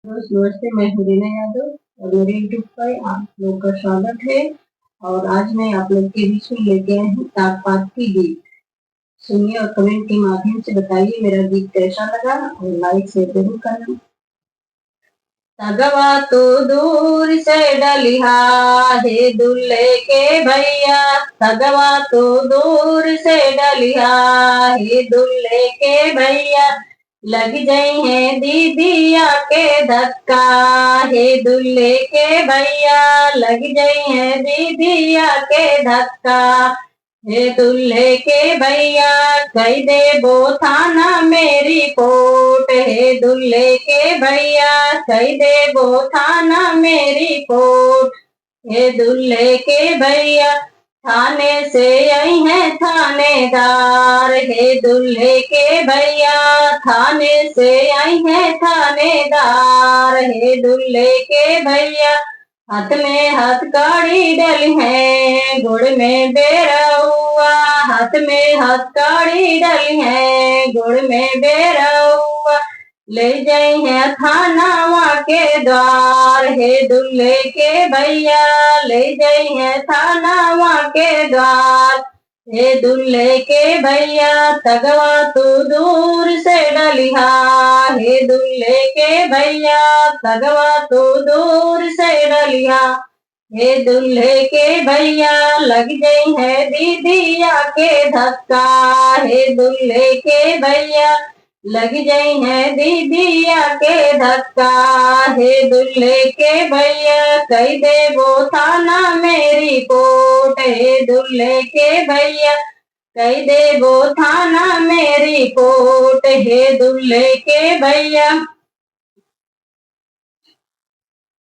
नमस्ते, मैं हूँ रीना यादव और मेरे यूट्यूब पर आप लोग का स्वागत है। और आज मैं आप लोग के बीच में लेके आई हूँ ताक पात की गीत। सुनिए और कमेंट के माध्यम से बताइए मेरा गीत कैसा लगा और लाइक शेयर जरूर करना। तगवा तो दूर से डलिहा हे दुल्हे के भैया, तगवा तो दूर से डलिहा हे दुल्हे के भैया, लग जाई है दीदिया के धक्का हे दुल्हे के भैया, लग जाई है दीदिया के धक्का हे दुल्हे के भैया, कही दे बो थाना मेरी कोट हे दुल्हे के भैया, कही दे बो थाना मेरी कोट हे दुल्हे के भैया, थाने से आई है थानेदार हे दुल्हे के भैया, थाने से आई है थानेदार हे दुल्हे के भैया, हाथ में हथकड़ी डली है गुड़ में बेरहुआ, हाथ में हथकड़ी डली है गुड़ में बेरहुआ, ले जाई है थानावा के द्वार हे दुल्हे के भैया, ले जाई है थानावा के द्वार हे दुल्हे के भैया, तगवा तू दूर से डलिहा हे दुल्हे के भैया, तगवा तू दूर से डलिहा हे दुल्हे के भैया, लग गई है दीदिया के धक्का हे दुल्हे के भैया, लग गई है दीदिया के धक्का हे दुल्हे के भैया, कही दे वो थाना मेरी कोट हे दुल्हे के भैया, कही दे वो थाना मेरी कोट हे दुल्हे के भैया।